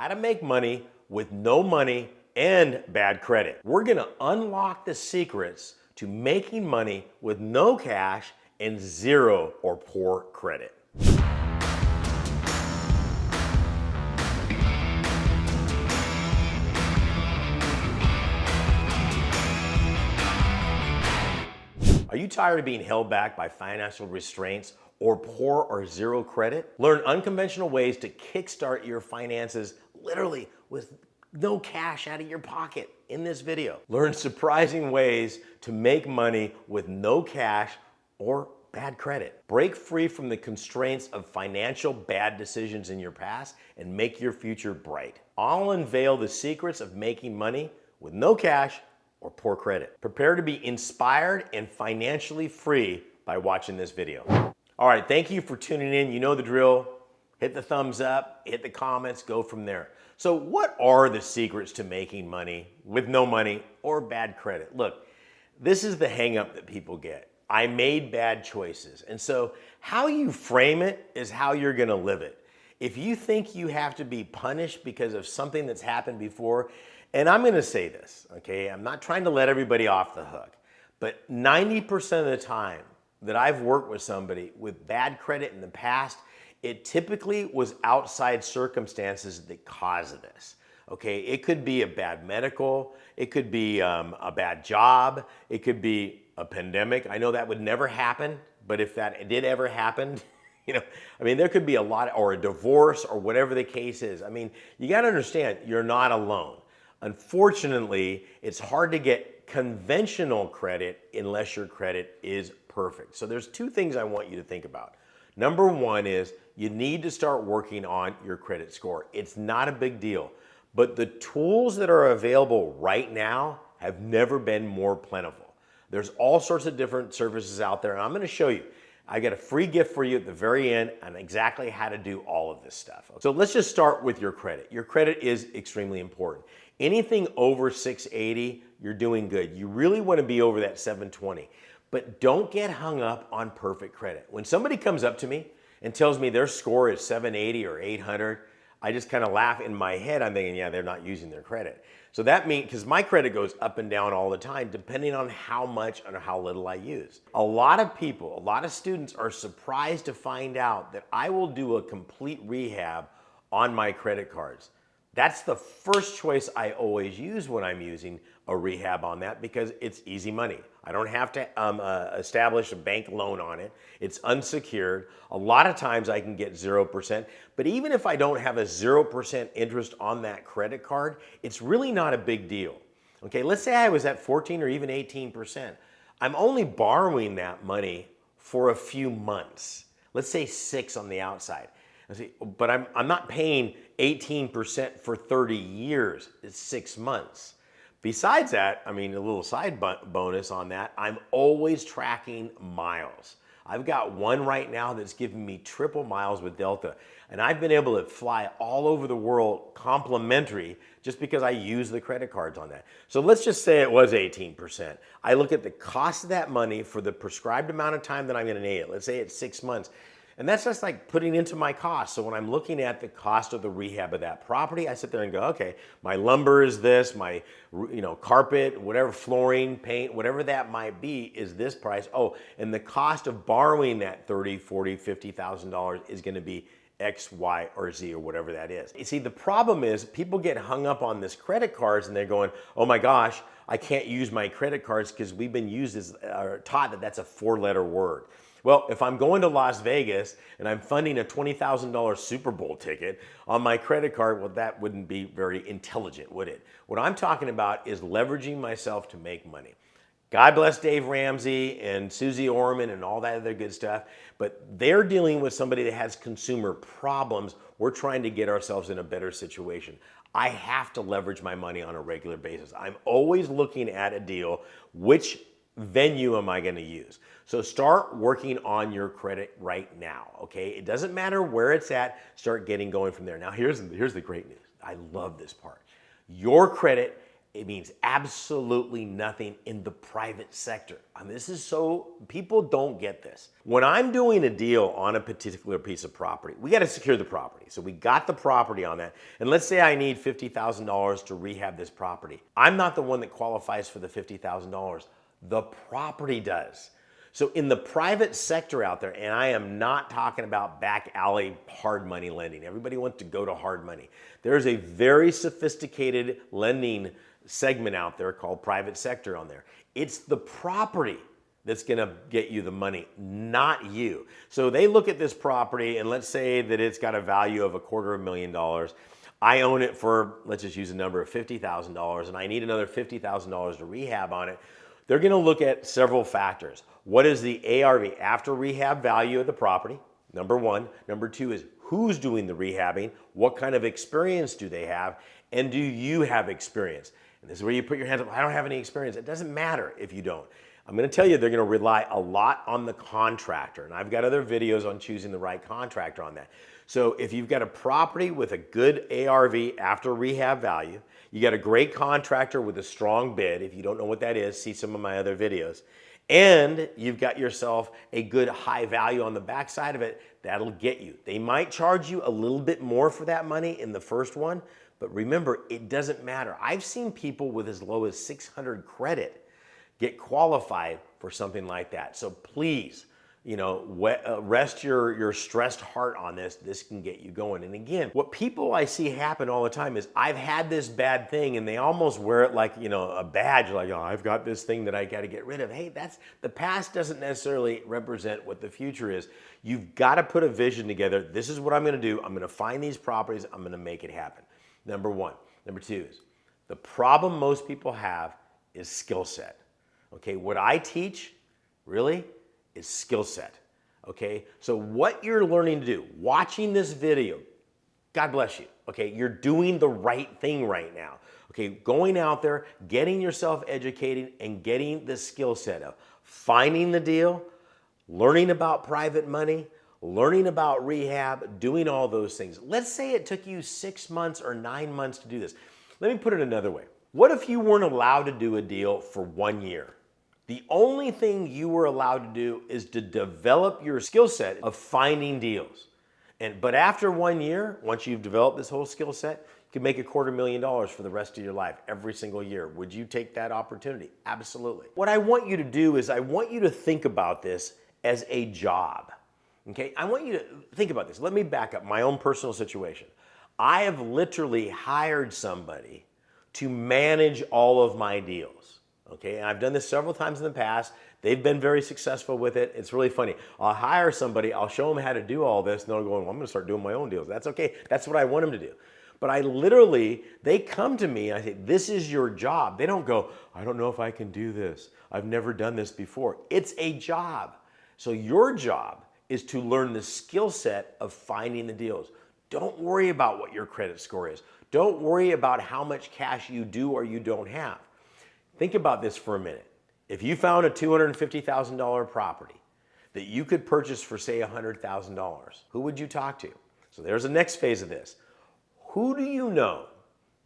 how to make money with no money and bad credit. We're gonna unlock the secrets to making money with no cash and zero or poor credit. Are you tired of being held back by financial restraints or poor or zero credit? Learn unconventional ways to kickstart your finances literally with no cash out of your pocket in this video. Learn surprising ways to make money with no cash or bad credit. Break free from the constraints of financial bad decisions in your past and make your future bright. I'll unveil the secrets of making money with no cash or poor credit. Prepare to be inspired and financially free by watching this video. All right, thank you for tuning in. You know the drill. Hit the thumbs up, hit the comments, go from there. So what are the secrets to making money with no money or bad credit? Look, this is the hang up that people get. I made bad choices. And so how you frame it is how you're gonna live it. If you think you have to be punished because of something that's happened before, and I'm gonna say this, okay? I'm not trying to let everybody off the hook, but 90% of the time that I've worked with somebody with bad credit in the past, it typically was outside circumstances that caused this, okay? It could be a bad medical, it could be a bad job, it could be a pandemic. I know that would never happen, but if that did ever happen, there could be a lot, or a divorce or whatever the case is. I mean, you gotta understand, you're not alone. Unfortunately, it's hard to get conventional credit unless your credit is perfect. So there's two things I want you to think about. Number one is you need to start working on your credit score. It's not a big deal, but the tools that are available right now have never been more plentiful. There's all sorts of different services out there, and I'm gonna show you. I got a free gift for you at the very end on exactly how to do all of this stuff. So let's just start with your credit. Your credit is extremely important. Anything over 680, you're doing good. You really want to be over that 720, but don't get hung up on perfect credit. When somebody comes up to me and tells me their score is 780 or 800, I just kind of laugh in my head. I'm thinking, yeah, they're not using their credit. So that means, because my credit goes up and down all the time, depending on how much or how little I use. A lot of people, a lot of students are surprised to find out that I will do a complete rehab on my credit cards. That's the first choice I always use when I'm using a rehab on that, because it's easy money. I don't have to establish a bank loan on it. It's unsecured. A lot of times I can get 0%, but even if I don't have a 0% interest on that credit card, it's really not a big deal. Okay, let's say I was at 14 or even 18%. I'm only borrowing that money for a few months. Let's say 6 on the outside. But I'm not paying 18% for 30 years, it's 6 months. Besides that, a little side bonus on that, I'm always tracking miles. I've got one right now that's giving me triple miles with Delta, and I've been able to fly all over the world complimentary just because I use the credit cards on that. So let's just say it was 18%. I look at the cost of that money for the prescribed amount of time that I'm gonna need it. Let's say it's 6 months. And that's just like putting into my cost. So when I'm looking at the cost of the rehab of that property, I sit there and go, okay, my lumber is this, my carpet, whatever, flooring, paint, whatever that might be is this price. Oh, and the cost of borrowing that $30,000, $40,000, $50,000 is gonna be X, Y, or Z, or whatever that is. You see, the problem is people get hung up on this credit cards and they're going, oh my gosh, I can't use my credit cards because we've been taught that that's a 4-letter word. Well, if I'm going to Las Vegas and I'm funding a $20,000 Super Bowl ticket on my credit card, well, that wouldn't be very intelligent, would it? What I'm talking about is leveraging myself to make money. God bless Dave Ramsey and Susie Orman and all that other good stuff, but they're dealing with somebody that has consumer problems. We're trying to get ourselves in a better situation. I have to leverage my money on a regular basis. I'm always looking at a deal, which venue am I going to use? So start working on your credit right now, okay? It doesn't matter where it's at, start getting going from there. Now here's the great news. I love this part. Your credit It means absolutely nothing in the private sector. I mean, people don't get this. When I'm doing a deal on a particular piece of property, we got to secure the property. So we got the property on that. And let's say I need $50,000 to rehab this property. I'm not the one that qualifies for the $50,000. The property does. So in the private sector out there, and I am not talking about back alley hard money lending. Everybody wants to go to hard money. There's a very sophisticated lending segment out there called private sector on there. It's the property that's gonna get you the money, not you. So they look at this property and let's say that it's got a value of $250,000. I own it for, let's just use a number of $50,000 and I need another $50,000 to rehab on it. They're gonna look at several factors. What is the ARV, after rehab value of the property? Number one. Number two is who's doing the rehabbing? What kind of experience do they have? And do you have experience? And this is where you put your hands up. I don't have any experience. It doesn't matter if you don't. I'm going to tell you they're going to rely a lot on the contractor. And I've got other videos on choosing the right contractor on that. So if you've got a property with a good ARV after rehab value, you got a great contractor with a strong bid. If you don't know what that is, see some of my other videos. And you've got yourself a good high value on the backside of it, that'll get you. They might charge you a little bit more for that money in the first one, but remember, it doesn't matter. I've seen people with as low as 600 credit get qualified for something like that. So please, rest your stressed heart on this. This can get you going. And again, what people I see happen all the time is I've had this bad thing and they almost wear it like, a badge, like, oh, I've got this thing that I got to get rid of. Hey, the past doesn't necessarily represent what the future is. You've got to put a vision together. This is what I'm going to do. I'm going to find these properties. I'm going to make it happen. Number one. Number two is the problem most people have is skill set. Okay, what I teach really is skill set. Okay, so what you're learning to do, watching this video, God bless you. Okay, you're doing the right thing right now. Okay, going out there, getting yourself educated and getting the skill set of finding the deal, learning about private money, learning about rehab, doing all those things. Let's say it took you 6 months or 9 months to do this. Let me put it another way. What if you weren't allowed to do a deal for 1 year? The only thing you were allowed to do is to develop your skill set of finding deals. But after 1 year, once you've developed this whole skill set, you can make $250,000 for the rest of your life every single year. Would you take that opportunity? Absolutely. What I want you to do is I want you to think about this as a job. Okay, I want you to think about this. Let me back up my own personal situation. I have literally hired somebody to manage all of my deals. Okay, and I've done this several times in the past. They've been very successful with it. It's really funny. I'll hire somebody, I'll show them how to do all this, and they'll go, well, I'm going to start doing my own deals. That's okay. That's what I want them to do. But they come to me and I say, this is your job. They don't go, I don't know if I can do this. I've never done this before. It's a job. So your job is to learn the skill set of finding the deals. Don't worry about what your credit score is. Don't worry about how much cash you do or you don't have. Think about this for a minute. If you found a $250,000 property that you could purchase for, say, $100,000, who would you talk to? So there's the next phase of this. Who do you know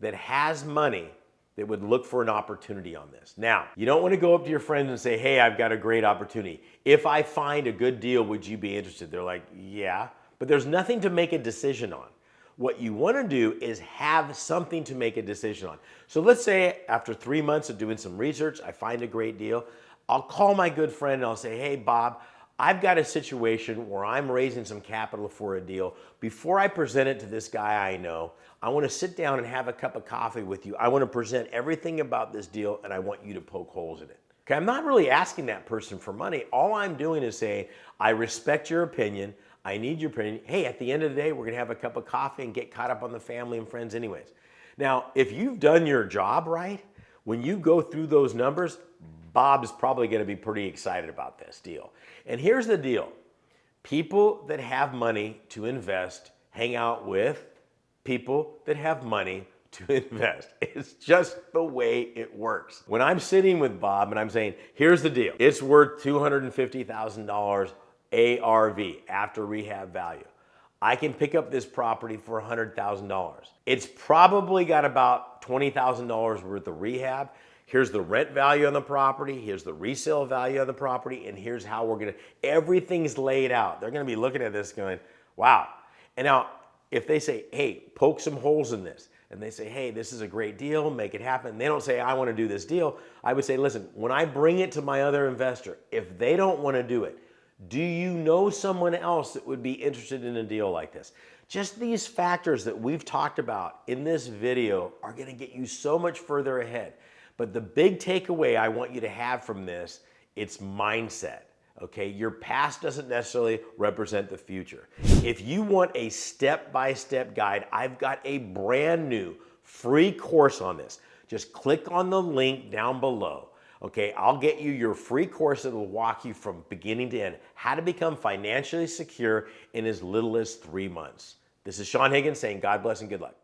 that has money that would look for an opportunity on this? Now, you don't want to go up to your friends and say, hey, I've got a great opportunity. If I find a good deal, would you be interested? They're like, yeah, but there's nothing to make a decision on. What you want to do is have something to make a decision on. So let's say after 3 months of doing some research, I find a great deal. I'll call my good friend and I'll say, hey, Bob, I've got a situation where I'm raising some capital for a deal. Before I present it to this guy I know, I want to sit down and have a cup of coffee with you. I want to present everything about this deal and I want you to poke holes in it. Okay, I'm not really asking that person for money. All I'm doing is saying, I respect your opinion. I need your opinion. Hey, at the end of the day, we're going to have a cup of coffee and get caught up on the family and friends anyways. Now, if you've done your job right, when you go through those numbers, Bob's probably going to be pretty excited about this deal. And here's the deal. People that have money to invest hang out with people that have money to invest. It's just the way it works. When I'm sitting with Bob and I'm saying, here's the deal. It's worth $250,000 ARV, after rehab value. I can pick up this property for $100,000. It's probably got about $20,000 worth of rehab. Here's the rent value on the property, here's the resale value on the property, and here's how we're gonna, everything's laid out. They're gonna be looking at this going, wow. And now, if they say, hey, poke some holes in this, and they say, hey, this is a great deal, make it happen. And they don't say, I wanna do this deal. I would say, listen, when I bring it to my other investor, if they don't wanna do it, do you know someone else that would be interested in a deal like this? Just these factors that we've talked about in this video are gonna get you so much further ahead. But the big takeaway I want you to have from this, it's mindset, okay? Your past doesn't necessarily represent the future. If you want a step-by-step guide, I've got a brand new free course on this. Just click on the link down below, okay? I'll get you your free course that will walk you from beginning to end, how to become financially secure in as little as 3 months. This is Saen Higgins saying God bless and good luck.